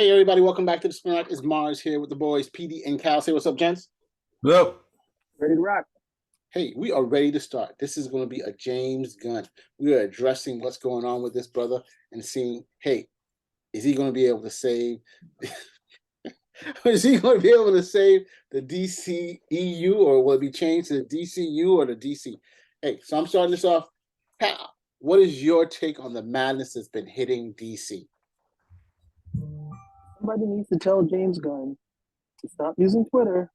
Hey everybody, welcome back to the Spin Rack. It's Mars here with the boys, PD and Cal. Say what's up, gents. Yep. Ready to rock. Hey, we are ready to start. This is going to be a James Gunn. We are addressing what's going on with this brother and seeing, hey, is he going to be able to save? Is he going to be able to save the DCEU, or will it be changed to the DCU or the DC? Hey, so I'm starting this off. Pal, what is your take on the madness that's been hitting DC? Somebody needs to tell James Gunn to stop using Twitter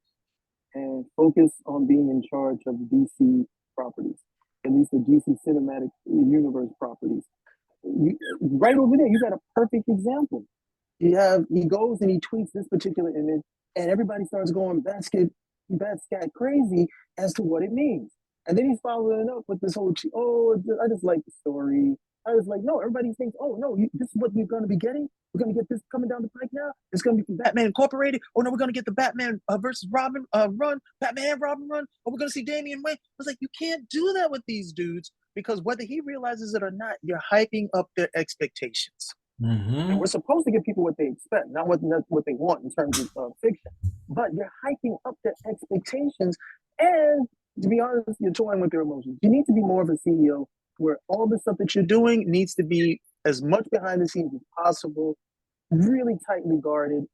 and focus on being in charge of DC properties, at least the DC Cinematic Universe properties. Right over there, you got a perfect example. He goes and he tweets this particular image, and everybody starts going basket crazy as to what it means. And then he's following up with this whole, I just like the story. I was like, no, everybody thinks, oh, no, this is what we're going to be getting. We're going to get this coming down the pike now. It's going to be from Batman Incorporated. Oh, no, we're going to get the Batman versus Robin run, Batman and Robin run. Oh, we're going to see Damian Wayne. I was like, you can't do that with these dudes because whether he realizes it or not, you're hyping up their expectations. Mm-hmm. And we're supposed to give people what they expect, not what they want in terms of fiction. But you're hyping up their expectations. And to be honest, you're toying with their emotions. You need to be more of a CEO where all the stuff that you're doing needs to be as much behind the scenes as possible, really tightly guarded.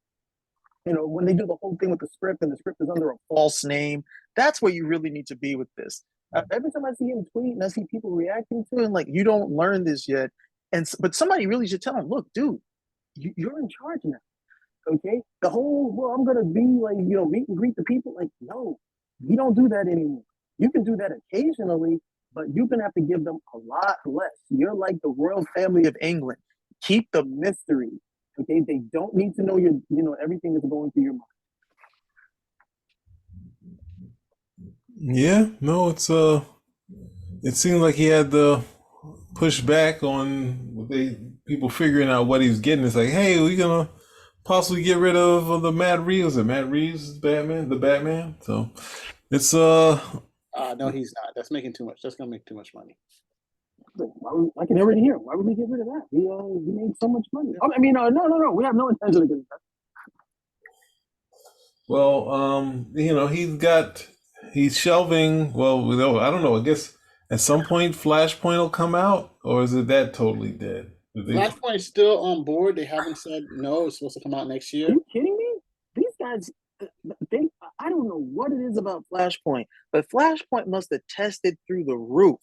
You know, when they do the whole thing with the script and the script is under a false name, that's where you really need to be with this. Every time I see him tweet and I see people reacting to him, like, you don't learn this yet. But somebody really should tell him, look, dude, you're in charge now. Okay? The whole, well, I'm going to be like, meet and greet the people. Like, no, we don't do that anymore. You can do that occasionally, but you're going to have to give them a lot less. You're like the royal family of England. Keep the mystery. Okay? They don't need to know everything that's going through your mind. Yeah, no, it seemed like he had to push back on people figuring out what he was getting. It's like, hey, we're gonna possibly get rid of the Matt Reeves and Matt Reeves the Batman. So it's no, he's not. That's making too much. That's gonna make too much money. I can already hear him. Why would we get rid of that? We made so much money. I mean, no. We have no intention of getting that. Well, he's shelving. Well, I don't know. I guess at some point Flashpoint will come out, or is it that totally dead? Flashpoint's still on board. They haven't said no. It's supposed to come out next year. Are you kidding me? These guys, I don't know what it is about Flashpoint, but Flashpoint must have tested through the roof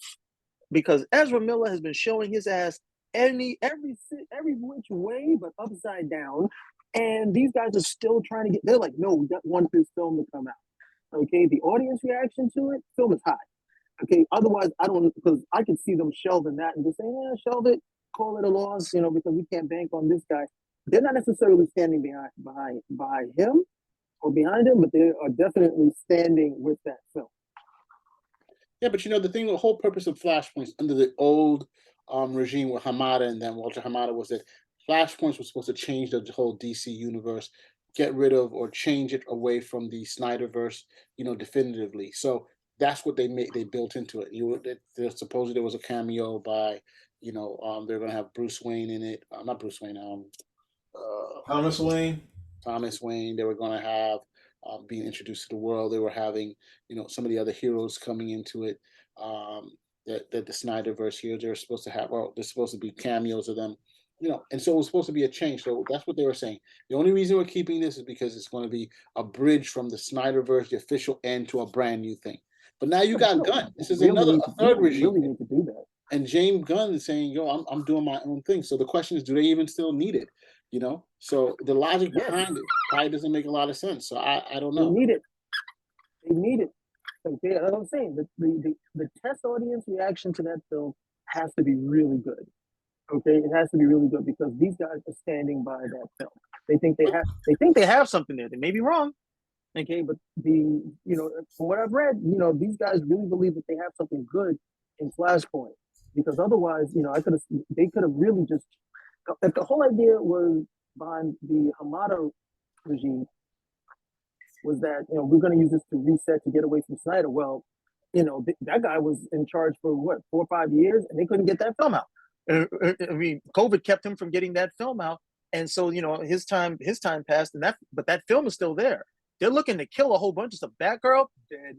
because Ezra Miller has been showing his ass every which way but upside down, and these guys are still trying to get. They're like, no, we want this film to come out. Okay, the audience reaction to it, film is high. Okay, otherwise because I can see them shelving that and just saying, yeah, shelve it, call it a loss, because we can't bank on this guy. They're not necessarily standing behind him or behind him, but they are definitely standing with that film. Yeah, but the whole purpose of Flashpoints under the old regime with Hamada and then Walter Hamada was that Flashpoints was supposed to change the whole DC universe, get rid of or change it away from the Snyderverse, definitively. So that's what they built into it. Supposedly there was a cameo by, they're going to have Bruce Wayne in it. Not Bruce Wayne. Thomas Wayne. Thomas Wayne. They were going to have being introduced to the world. They were having, some of the other heroes coming into it. That the Snyderverse heroes they're supposed to have. Well, there's supposed to be cameos of them. And so it was supposed to be a change. So that's what they were saying. The only reason we're keeping this is because it's going to be a bridge from the Snyderverse, the official end, to a brand new thing. But now you got Gunn. This is a third regime. Really need to do that. And James Gunn is saying, yo, I'm doing my own thing. So the question is, do they even still need it? So the logic behind it probably doesn't make a lot of sense. So I don't know. They need it. Okay, that's what I'm saying. The test audience reaction to that film has to be really good. Okay, it has to be really good because these guys are standing by that film. They think they have something there. They may be wrong. Okay, but from what I've read, these guys really believe that they have something good in Flashpoint because otherwise, they could have really just. If the whole idea was behind the Hamada regime was that we're going to use this to reset to get away from Snyder. Well, that guy was in charge for what 4 or 5 years, and they couldn't get that film out. I mean, COVID kept him from getting that film out. And so, his time passed, but that film is still there. They're looking to kill a whole bunch of stuff. Batgirl, dead.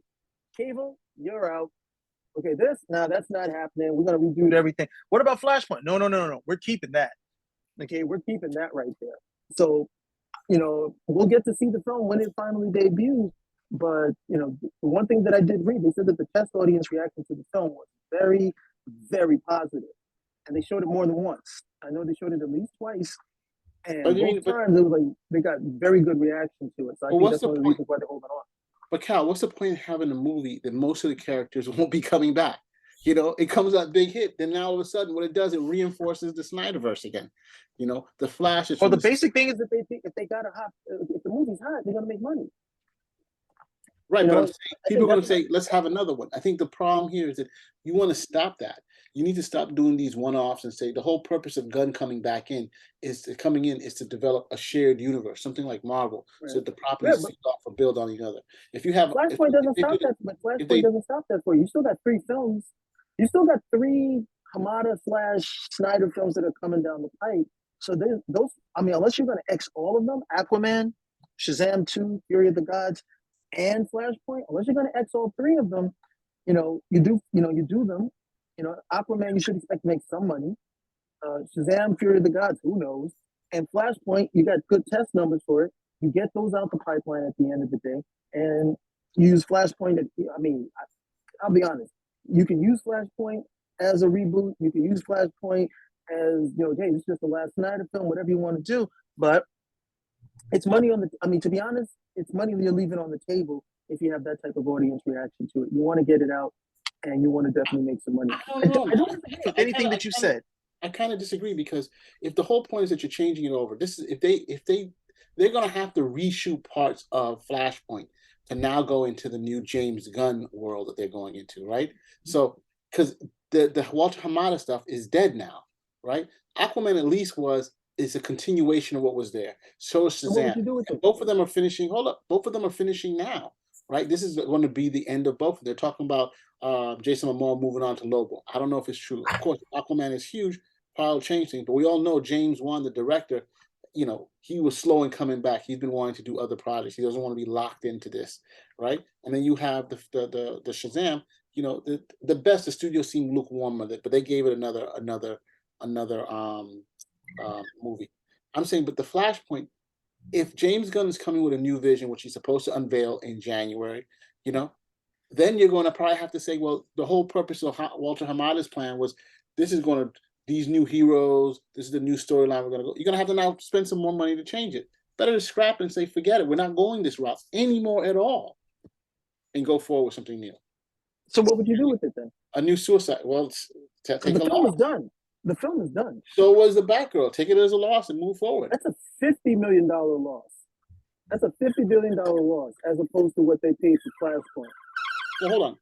Cable, you're out. Okay, that's not happening. We're gonna redo everything. What about Flashpoint? No. We're keeping that. Okay, we're keeping that right there. So, we'll get to see the film when it finally debuts. But the one thing that I did read, they said that the test audience reaction to the film was very, very positive, and they showed it more than once. I know they showed it at least twice, But and you mean, both times it was like they got very good reaction to it. So I think what's that's the one of the point? reasons why they're holding on. But Cal, what's the point of having a movie that most of the characters won't be coming back? It comes out big hit, then now all of a sudden, what it does, it reinforces the Snyderverse again. The Flash is Well, from the the basic thing is that they think if they got a hot, if the movie's hot, they're gonna make money. right. But I'm saying I people think are going that's to say, let's have another one. I think the problem here is that you want to stop that. You need to stop doing these one-offs and say the whole purpose of Gunn coming back in is to develop a shared universe, something like Marvel, so right. that the Yeah, properties but feed off or build on each other. If you have, Flashpoint doesn't if, stop they- that. But if Flashpoint they doesn't stop that for you. You still got three films. You still got three Hamada slash Snyder films that are coming down the pipe. So there's those. I mean, unless you're gonna X all of them, Aquaman, Shazam 2, Fury of the Gods, and Flashpoint. Unless you're gonna X all three of them, you do them. Aquaman, you should expect to make some money. Shazam, Fury of the Gods, who knows? And Flashpoint, you got good test numbers for it. You get those out the pipeline at the end of the day, and use Flashpoint. I'll be honest. You can use Flashpoint as a reboot. You can use Flashpoint as hey, it's just the last Snyder film, whatever you want to do. But it's money on the. I mean, to be honest, it's money that you're leaving on the table if you have that type of audience reaction to it. You want to get it out, and you want to definitely make some money. I don't know, I don't disagree with anything that you said. I kind of disagree because if the whole point is that you're changing it over, this is they're gonna have to reshoot parts of Flashpoint to now go into the new James Gunn world that they're going into, right? So because the Walter Hamada stuff is dead now, right? Aquaman at least is a continuation of what was there. So is So what would Shazam, you do with and it? both of them are finishing. Hold up, both of them are finishing now, right? This is going to be the end of both. They're talking about Jason Momoa moving on to Lobo. I don't know if it's true. Of course, Aquaman is huge, probably change things, but we all know James Wan, the director, he was slow in coming back. He's been wanting to do other projects. He doesn't want to be locked into this, right? And then you have the Shazam. The studio seemed lukewarm with it, but they gave it another movie. I'm saying, but the Flashpoint, if James Gunn is coming with a new vision, which he's supposed to unveil in January, you know, then you're going to probably have to say, well, the whole purpose of Walter Hamada's plan was this is going to these new heroes. This is the new storyline we're going to go. You're going to have to now spend some more money to change it. Better to scrap it and say, forget it. We're not going this route anymore at all, and go forward with something new. So what would you do with it then? A new Suicide. Well, take the film is done. The film is done. So was the Batgirl. Take it as a loss and move forward. That's a $50 million loss. That's a $50 billion loss as opposed to what they paid for Flashpoint. Well, hold on.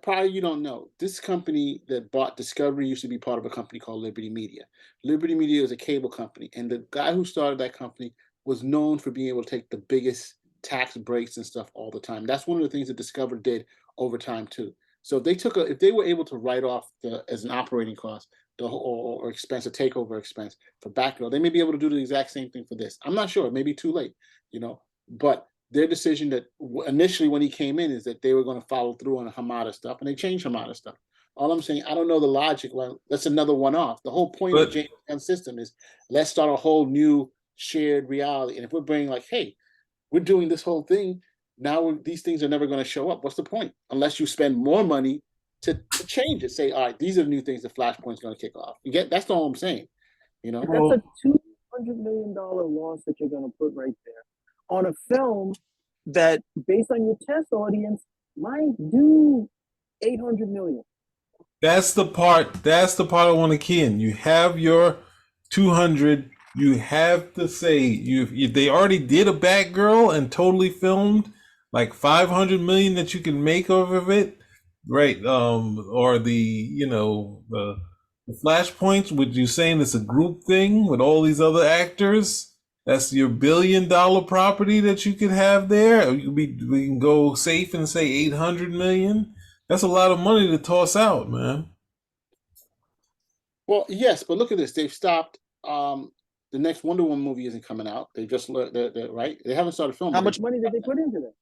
Probably you don't know. This company that bought Discovery used to be part of a company called Liberty Media. Liberty Media is a cable company, and the guy who started that company was known for being able to take the biggest tax breaks and stuff all the time. That's one of the things that Discovery did over time too. So if they were able to write off as an operating cost or expense, a takeover expense for Batgirl, they may be able to do the exact same thing for this. I'm not sure. It may be too late, but their decision that initially when he came in is that they were going to follow through on the Hamada stuff, and they changed Hamada stuff. All I'm saying, I don't know the logic. Well, that's another one-off. The whole point of James Gunn's system is let's start a whole new shared reality. And if we're bringing hey, we're doing this whole thing, now these things are never going to show up. What's the point? Unless you spend more money to change it. Say, all right, these are the new things that Flashpoint's going to kick off. That's all I'm saying. That's a $200 million loss that you're going to put right there on a film that, based on your test audience, might do 800 million. That's the part I want to key in. You have your 200. You have to say they already did a Batgirl and totally filmed like 500 million that you can make of it, right? Or the Flashpoints. Would you saying it's a group thing with all these other actors? That's your $1 billion property that you could have there. We can go safe and say 800 million. That's a lot of money to toss out, man. Well, yes, but look at this. They've stopped the next Wonder Woman movie isn't coming out. They just they're right. They haven't started filming. How much money did they put into that?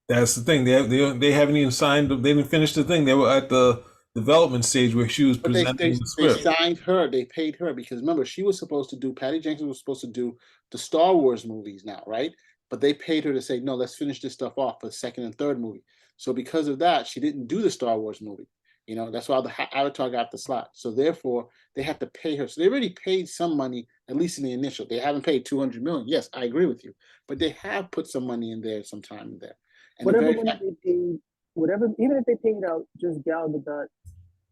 That's the thing. They haven't even signed. They didn't finish the thing. They were at the development stage where she was But they presenting the they script. signed her. They paid her because remember she was supposed to do. Patty Jenkins was supposed to do the Star Wars movies now, right? But they paid her to say no. Let's finish this stuff off for the second and third movie. So because of that, she didn't do the Star Wars movie. That's why the Avatar got the slot. So therefore, they have to pay her. So they already paid some money, at least in the initial. They haven't paid 200 million. Yes, I agree with you, but they have put some money in there, some time in there. And the Whatever very money fact, they paid, whatever, even if they paid out just Gal Gadot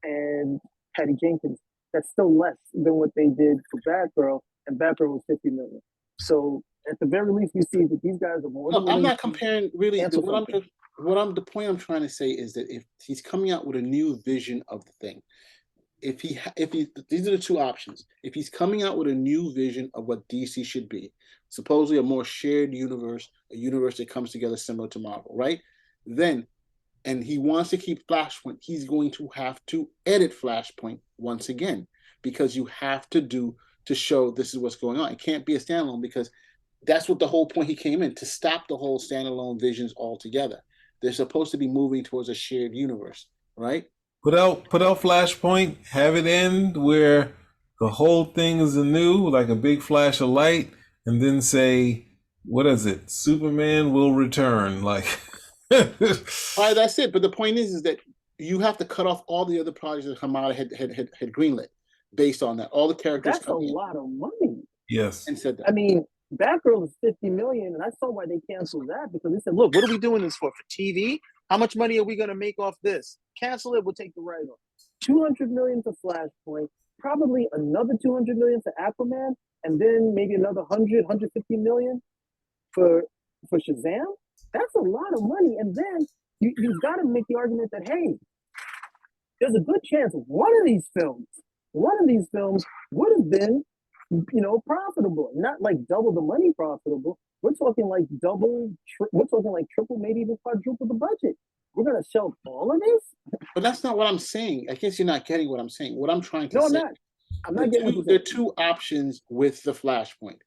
and Patty Jenkins, that's still less than what they did for Batgirl, and Batgirl was 50 million. So at the very least, we see that these guys are more than no, I'm willing not to comparing really. cancel something. The point I'm trying to say is that if he's coming out with a new vision of the thing, if he these are the two options. If he's coming out with a new vision of what DC should be, supposedly a more shared universe, a universe that comes together similar to Marvel, right? Then and he wants to keep Flashpoint, he's going to have to edit Flashpoint once again because you have to show this is what's going on. It can't be a standalone because that's what the whole point he came in to stop the whole standalone visions altogether. They're supposed to be moving towards a shared universe, right? Put out Flashpoint. Have it end where the whole thing is anew, like a big flash of light, and then say, "What is it? Superman will return." Like, All right, that's it. But the point is that you have to cut off all the other projects that Hamada had greenlit based on that. All the characters That's a coming in lot of money. yes, and said I that. mean, Batgirl is 50 million, and I saw why they canceled that because they said, "Look, what are we doing this for? For TV? How much money are we going to make off this? Cancel it. We'll take the right off. 200 million for Flashpoint, probably another 200 million for Aquaman, and then maybe another 150 million for Shazam. That's a lot of money. And then you've got to make the argument that hey, there's a good chance one of these films would have been profitable, not like double the money profitable. We're talking like we're talking like triple, maybe even quadruple the budget. We're gonna shelve all of this? But that's not what I'm saying. I guess you're not getting what I'm saying. What I'm trying to No, I'm say, not. I'm not getting what you're there are saying. two options with the Flashpoint.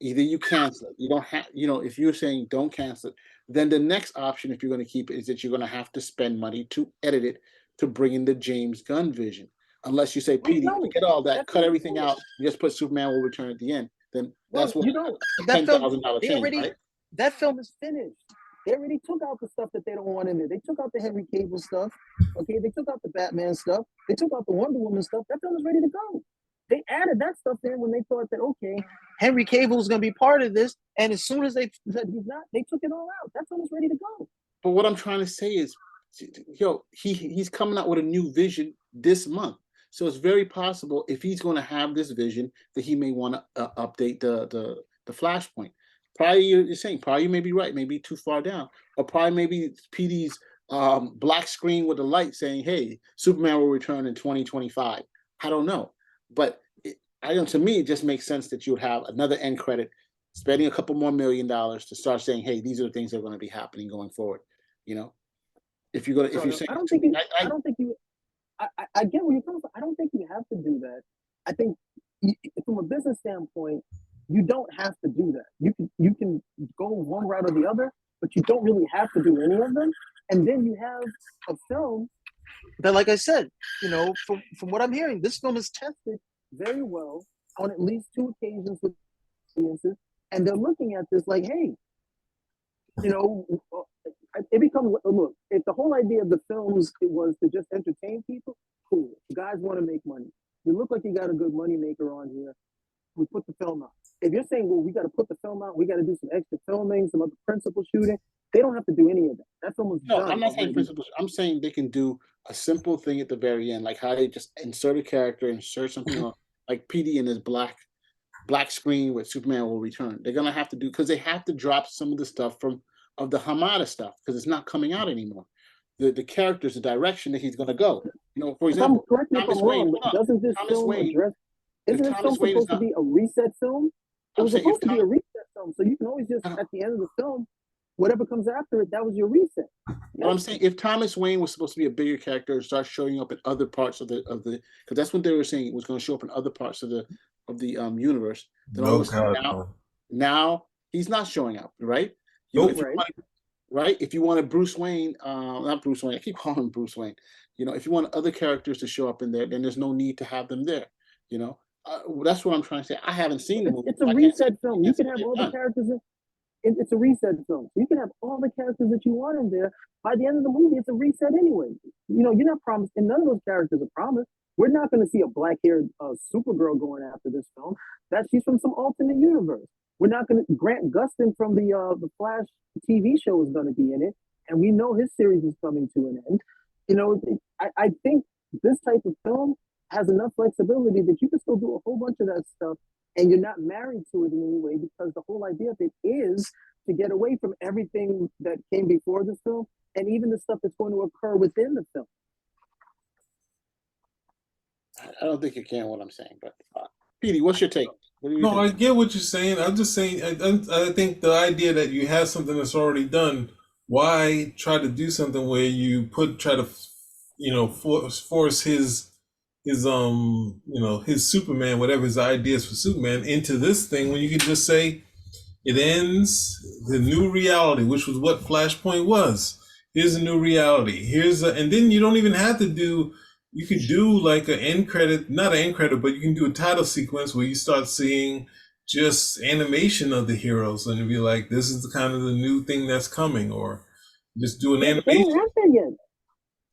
Either you cancel it. You don't have, if you're saying don't cancel it, then the next option, if you're going to keep it, is that you're going to have to spend money to edit it to bring in the James Gunn vision. Unless you say, Well, PD, no, forget all that, that's cut not everything true. out, just put Superman will return at the end. Then Well, that's what that film, $10,000 they change, already right? that film is finished. They already took out the stuff that they don't want in there. They took out the Henry Cable stuff. Okay, they took out the Batman stuff. They took out the Wonder Woman stuff. That film is ready to go. They added that stuff in when they thought that okay, Henry Cable is going to be part of this, and as soon as they said he's not, they took it all out. That film is ready to go. But what I'm trying to say is, he's coming out with a new vision this month. So it's very possible if he's going to have this vision that he may want to update the Flashpoint. Probably you're saying probably you may be right, maybe too far down, or probably maybe PD's black screen with a light saying, "Hey, Superman will return in 2025." I don't know, but to me, it just makes sense that you would have another end credit, spending a couple more $1 million to start saying, "Hey, these are the things that are going to be happening going forward." You know, if you're No, saying, I don't think you. I don't think you. I get where you're coming from. I don't think you have to do that. I think from a business standpoint, you don't have to do that. You can go one route or the other, but you don't really have to do any of them. And then you have a film that, like I said, from what I'm hearing, this film is tested very well on at least two occasions with audiences, and they're looking at this like, hey, it becomes look. If the whole idea of the films it was to just entertain people, cool. Guys want to make money. You look like you got a good money maker on here. We put the film out. If you're saying, well, we got to put the film out, we got to do some extra filming, some other principal shooting, they don't have to do any of that. That film was no, done. I'm not saying principles. I'm saying they can do a simple thing at the very end, like how they just insert a character, insert something on, like PD in his black screen with Superman will return. They're gonna have to do because they have to drop some of the stuff of the Hamada stuff because it's not coming out anymore. The characters, the direction that he's gonna go. For example, Correct me if Thomas I'm Wayne. wrong, doesn't this Thomas film Wayne. address? If Isn't this Thomas film Wayne is supposed to not, be a reset film? It I'm was saying if supposed to be a reset film, so you can always just at the end of the film, whatever comes after it, that was your reset. But I'm saying if Thomas Wayne was supposed to be a bigger character and start showing up in other parts of the because that's what they were saying it was going to show up in other parts of universe, then all of No a sudden God. now he's not showing up, right? If you Right. want, right, if you wanted Bruce Wayne, not Bruce Wayne, I keep calling him Bruce Wayne. If you want other characters to show up in there, then there's no need to have them there. You know, that's what I'm trying to say. I haven't seen the movie, It's so a I can't say reset film. I You can't say can have what all they've the done. characters it's a reset film. So you can have all the characters that you want in there. By the end of the movie, it's a reset anyway. You're not promised, and none of those characters are promised. We're not going to see a black-haired Supergirl going after this film. That she's from some alternate universe. We're not going to. Grant Gustin from the Flash TV show is going to be in it, and we know his series is coming to an end. I think this type of film has enough flexibility that you can still do a whole bunch of that stuff and you're not married to it in any way because the whole idea of it is to get away from everything that came before this film and even the stuff that's going to occur within the film. I don't think you can. What I'm saying, but Petey, what's your take? What do you No, I think? get what you're saying. I'm just saying, I think the idea that you have something that's already done, why try to do something where you try to, force his Superman, whatever his ideas for Superman, into this thing when you could just say, it ends the new reality, which was what Flashpoint was. Here's a new reality. And then you don't even have to do. You could do like an end credit, not an end credit, but you can do a title sequence where you start seeing just animation of the heroes, and it'd be like, this is the kind of the new thing that's coming, or just do an They animation. don't have that yet.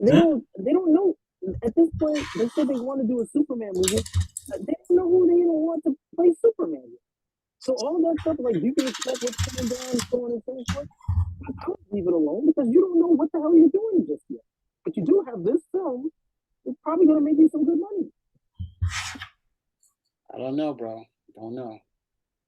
They Hmm? don't. They don't know. At this point, they said they want to do a Superman movie. They don't know who they even want to play Superman. So all of that stuff, like you can expect what's coming down, so on and so forth. I would leave it alone because you don't know what the hell you're doing just yet. But you do have this film. It's probably going to make you some good money. I don't know, bro. Don't know.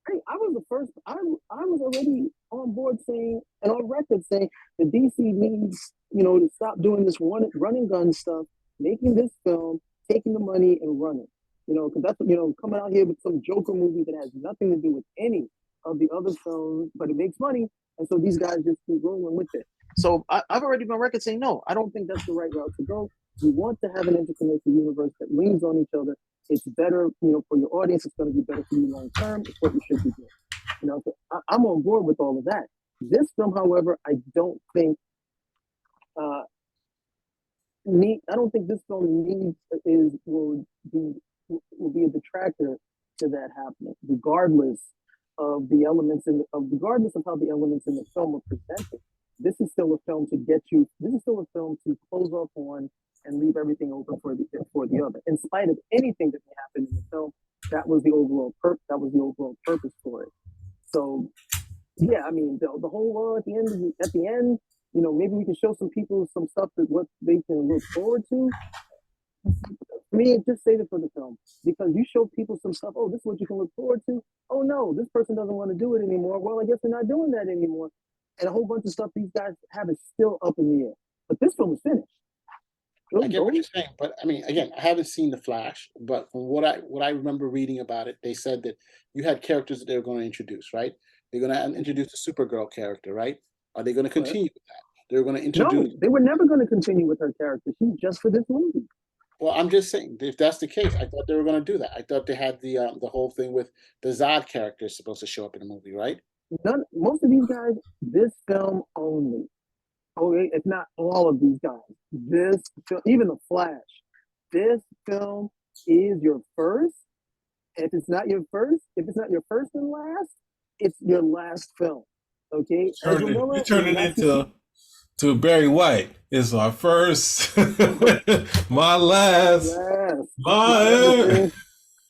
Hey, I was the first. I was already on board saying and on record saying that DC needs to stop doing this run and gun stuff, making this film, taking the money and running. Because that's coming out here with some Joker movie that has nothing to do with any of the other films, but it makes money, and so these guys just keep rolling with it. So I've already been on record saying no, I don't think that's the right route to go. We want to have an interconnected universe that leans on each other. It's better, for your audience. It's going to be better for you long term. It's what you should be doing. So I'm on board with all of that. This film, however, I don't think I don't think this film will be a detractor to that happening, regardless of the elements regardless of how the elements in the film are presented. This is still a film to get you. This is still a film to close off on and leave everything open for the other. In spite of anything that may happen in the film, that was the overall purpose for it. So yeah, I mean the whole at the end, maybe we can show some people some stuff that what they can look forward to. For me, just save it for the film because you show people some stuff. Oh, this is what you can look forward to. Oh no, this person doesn't want to do it anymore. Well, I guess they're not doing that anymore. And a whole bunch of stuff these guys have is still up in the air. But this film is finished. I get what you're saying, but I mean, again, I haven't seen The Flash, but from what I remember reading about it, they said that you had characters that they were going to introduce, right? They're going to introduce the Supergirl character, right? Are they going to continue with that? They're going to introduce. No, they were never going to continue with her character. She's just for this movie. Well, I'm just saying, if that's the case, I thought they were going to do that. I thought they had the whole thing with the Zod character supposed to show up in the movie, right? Most of these guys, this film only. Okay, it's not all of these guys. This film, even the Flash, this film is your first. If it's not your first and last, it's your last film. Okay, You turn it into to Barry White. It's our first, my last, my.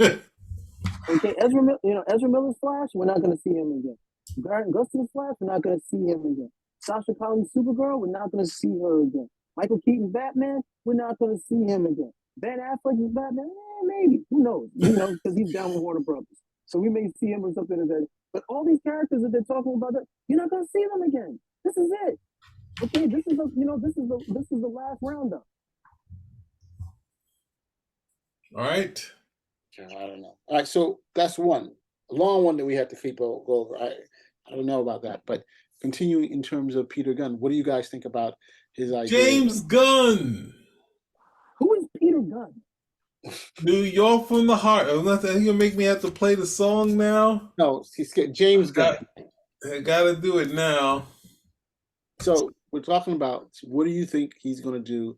Okay, Ezra Miller's Flash, we're not going to see him again. Grant Gustin's Flash, we're not going to see him again. Sasha Collins' Supergirl, we're not going to see her again. Michael Keaton's Batman, we're not going to see him again. Ben Affleck's Batman, maybe. Who knows? Because he's down with Warner Brothers. So we may see him or something like that. But all these characters that they're talking about, you're not going to see them again. This is it. Okay, this is the last roundup. All right. I don't know. All right, so that's one. A long one that we have to go over. I don't know about that, but continuing in terms of Peter Gunn, what do you guys think about his idea? James Gunn. Who is Peter Gunn? New York from the heart. I'm not. You gonna make me have to play the song now? No, he's get James Gunn. I gotta do it now. So we're talking about what do you think he's going to do,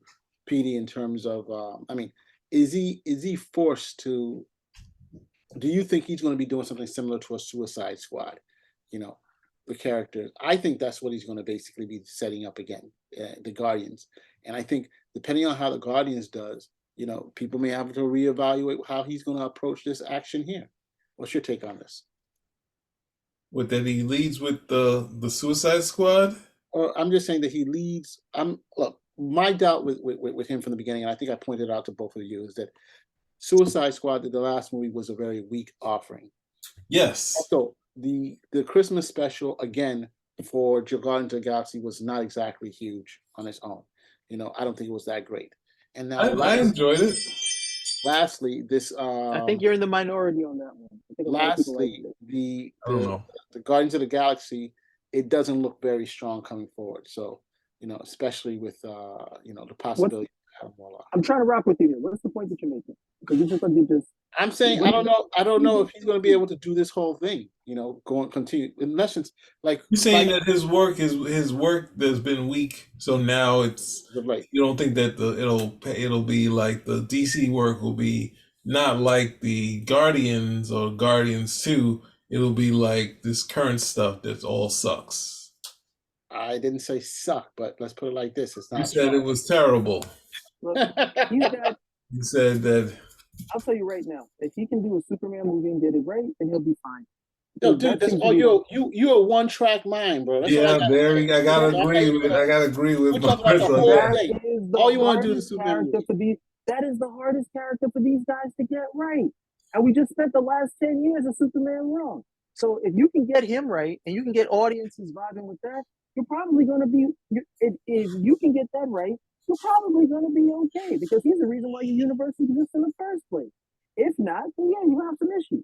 PD, in terms of? I mean, is he forced to? Do you think he's going to be doing something similar to a Suicide Squad? You know, the characters. I think that's what he's going to basically be setting up again, the Guardians. And I think depending on how the Guardians does, people may have to reevaluate how he's going to approach this action here. What's your take on this? What that he leads with the Suicide Squad? Or I'm just saying that he leads. Look, my doubt with him from the beginning, and I think I pointed out to both of you, is that Suicide Squad, the last movie, was a very weak offering. Yes. Also, the Christmas special again for Guardians of the Galaxy was not exactly huge on its own. I don't think it was that great. And now, I enjoyed it. Lastly, this. I think you're in the minority on that one. I think lastly, I don't know. the Guardians of the Galaxy, it doesn't look very strong coming forward. So, especially with the possibility of having more luck. I'm trying to rock with you here. What's the point that you're making? Because you just. I'm saying I don't know if he's going to be able to do this whole thing. Continue in essence. Like you're saying that his work has been weak, so now it's right. You don't think that it'll be like the DC work will be not like the Guardians or Guardians 2. It'll be like this current stuff that all sucks. I didn't say suck, but let's put it like this: it's not. You said it was terrible. Look, you said that. I'll tell you right now, if he can do a Superman movie and get it right, then he'll be fine. No, dude, that's all you're a one-track mind, bro. That's I gotta agree with. I gotta agree with my all you want to do is Superman. That is the hardest character for these guys to get right, and we just spent the last 10 years of Superman wrong. So if you can get him right, and you can get audiences vibing with that, you're probably going to be. If you can get that right, you're probably going to be okay, because he's the reason why your universe exists in the first place. If not, then yeah, you have some issues.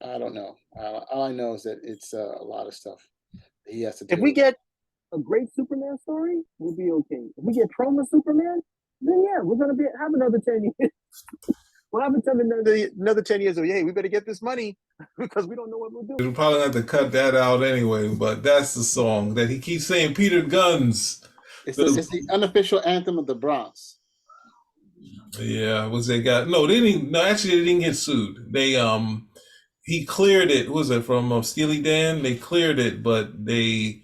I don't know. All I know is that it's a lot of stuff he has to do. If we get a great Superman story, we'll be okay. If we get trauma Superman, then yeah, we're going to have another 10 years. We'll have another 10 years of, hey, we better get this money because we don't know what we'll do. We'll probably have to cut that out anyway, but that's the song that he keeps saying, Peter Gunn's. It's the unofficial anthem of the Bronx. Yeah, they got? No, they didn't. No, actually, they didn't get sued. He cleared it. Who was it from Steely Dan? They cleared it, but they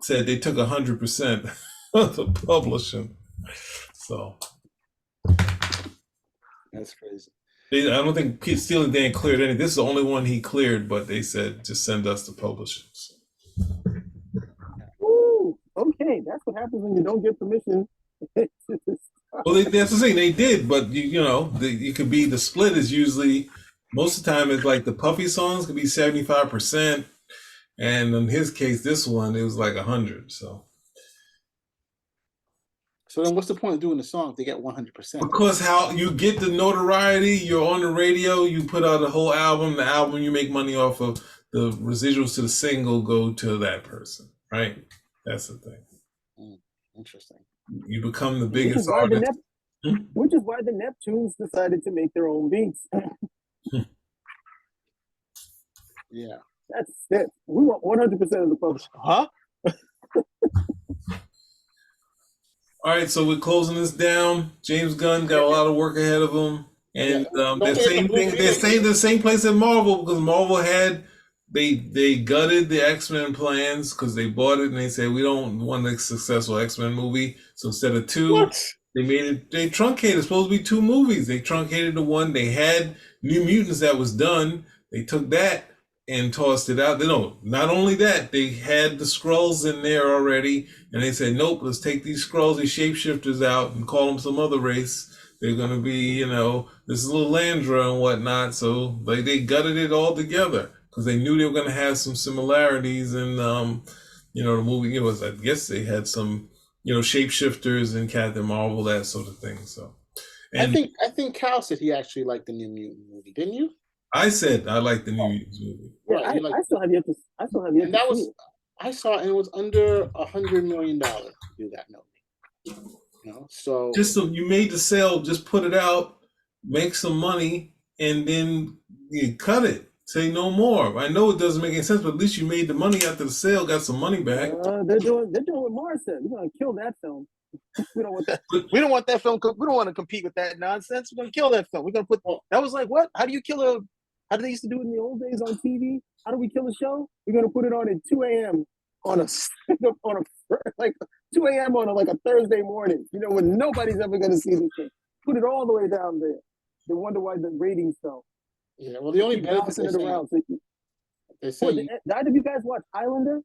said they took 100% of the publishing. So that's crazy. I don't think Steely Dan cleared any. This is the only one he cleared, but they said just send us the publishing. Ooh, okay, that's what happens when you don't get permission. Well, that's the thing. They did, but it could be the split is usually most of the time it's like the Puffy songs could be 75%, and in his case, this one it was like 100. So then, what's the point of doing the song if they get 100%? Because how you get the notoriety, you're on the radio, you put out a whole album. The album you make money off of, the residuals to the single go to that person, right? That's the thing. Interesting. You become the biggest artist. Which is why the Neptunes decided to make their own beats. Yeah. That's it. We want 100% of the publishing. Huh? All right, so we're closing this down. James Gunn got a lot of work ahead of him. And they're saying the same place at Marvel, because Marvel had they gutted the X-Men plans because they bought it and they said we don't want a successful X-Men movie. So instead of two, they truncated. It's supposed to be 2 movies. They truncated the one. They had New Mutants that was done. They took that and tossed it out. Not only that, they had the Skrulls in there already, and they said, nope, let's take these Skrulls, these shapeshifters out and call them some other race. They're going to be, this is little Landra and whatnot. So they gutted it all together because they knew they were going to have some similarities in, the movie. I guess they had some, shapeshifters in Captain Marvel, that sort of thing. So, and I think Cal said he actually liked the New Mutant movie, didn't you? I said I like the New Mutants movie. Yeah, I still have yet to. And that was I saw, and it was under $100 million to do that movie. So Just so you made the sale, just put it out, make some money, and then you cut it. Say no more. I know it doesn't make any sense, but at least you made the money after the sale, got some money back. They're doing what Mars said. We're gonna kill that film. We don't want that. But We don't want that film. We don't want to compete with that nonsense. We're gonna kill that film. We're gonna put. That was like what? How do you kill a? How do they used to do it in the old days on TV? How do we kill a show? We're gonna put it on at 2 a.m. on a like 2 a.m. on like a Thursday morning. When nobody's ever gonna see this thing. Put it all the way down there. They wonder why the ratings fell. yeah, well, the only benefit Bouncing it around. So, they say, either of you guys watch Highlander?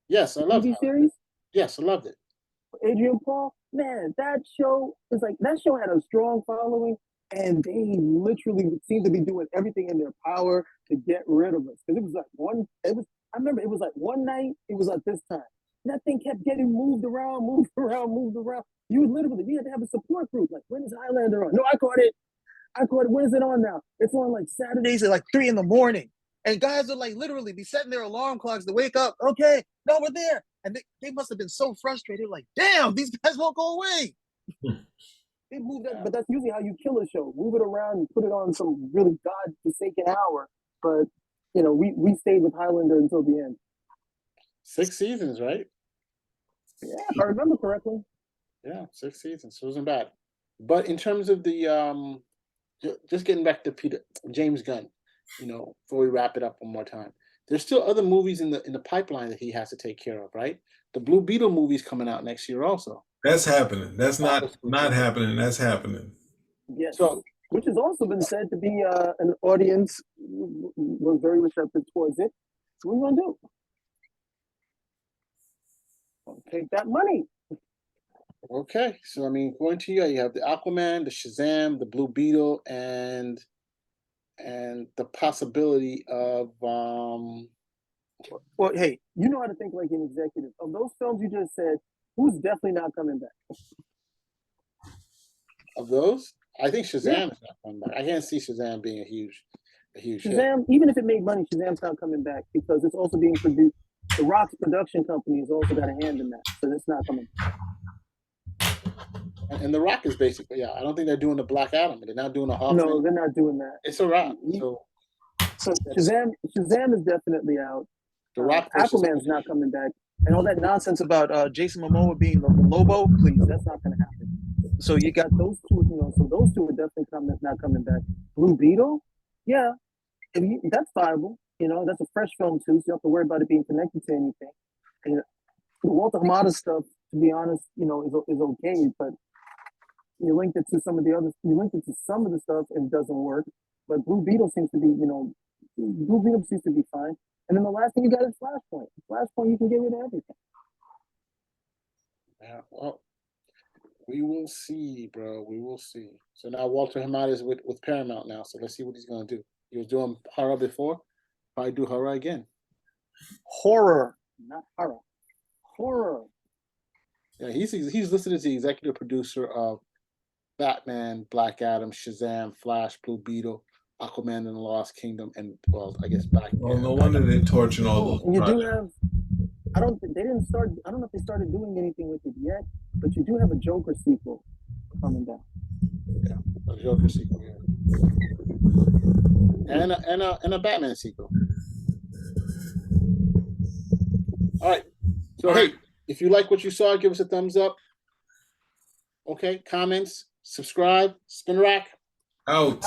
yes, I love TV series. Yes, I loved it. Adrian Paul, man, that show had a strong following, and they literally seemed to be doing everything in their power to get rid of us. Because I remember it was like one night, it was at this time. And that thing kept getting moved around. You had to have a support group. Like, when is Highlander on? No, I caught it. When is it on now? It's on like Saturdays at like 3 a.m. And guys are like literally be setting their alarm clocks to wake up. Okay, no, we're there. And they must have been so frustrated, like, damn, these guys won't go away. They moved that, but that's usually how you kill a show. Move it around and put it on some really god-forsaken hour. But we stayed with Highlander until the end. 6 seasons, right? Yeah, if I remember correctly. Yeah, 6 seasons. So it wasn't bad. But in terms of the just getting back to James Gunn, before we wrap it up one more time, there's still other movies in the pipeline that he has to take care of, right? The Blue Beetle movie's coming out next year also. that's happening. That's not happening. That's happening. Yes. So, which has also been said to be an audience was very receptive towards it. So what are we gonna do? Take that money. okay, so I mean, going to you have the Aquaman, the Shazam, the Blue Beetle, and the possibility of Well, hey, you know how to think like an executive. Of those films you just said, who's definitely not coming back? of those. I think Shazam Yeah. is not coming back. I can't see Shazam being a huge hit. Shazam, even if it made money, Shazam's not coming back because it's also being produced. The Rock's production company has also got a hand in that, so it's not coming back. And The Rock is basically, I don't think they're doing the Black Adam. They're not doing a Hawkman. No, they're not doing that. It's a Rock. So Shazam is definitely out. The Rock Aquaman's not coming back, and all that nonsense about Jason Momoa being the Lobo, please, that's not going to happen. So you got those two, so those two are definitely not coming back. Blue Beetle, yeah, that's viable. That's a fresh film too, so you don't have to worry about it being connected to anything. And the Walter Hamada stuff, to be honest, is okay, but you linked it to some of the stuff and it doesn't work. But Blue Beetle seems to be, fine. And then the last thing you got is Flashpoint. Flashpoint, you can get rid of everything. Yeah, well, we will see, bro. We will see. So now Walter Hamada is with Paramount now. So let's see what he's gonna do. He was doing horror before. Probably do horror again. Horror, not horror. Horror. Yeah, he's listed as the executive producer of Batman, Black Adam, Shazam, Flash, Blue Beetle, Aquaman and the Lost Kingdom, and I guess Black. Well, no wonder they're torching all those. You do have. I don't know if they started doing anything with it yet, but you do have a Joker sequel coming down. Yeah, a Joker sequel, yeah. And a Batman sequel. All right. So hey, if you like what you saw, give us a thumbs up. Okay, comments, subscribe, spin rack. Out.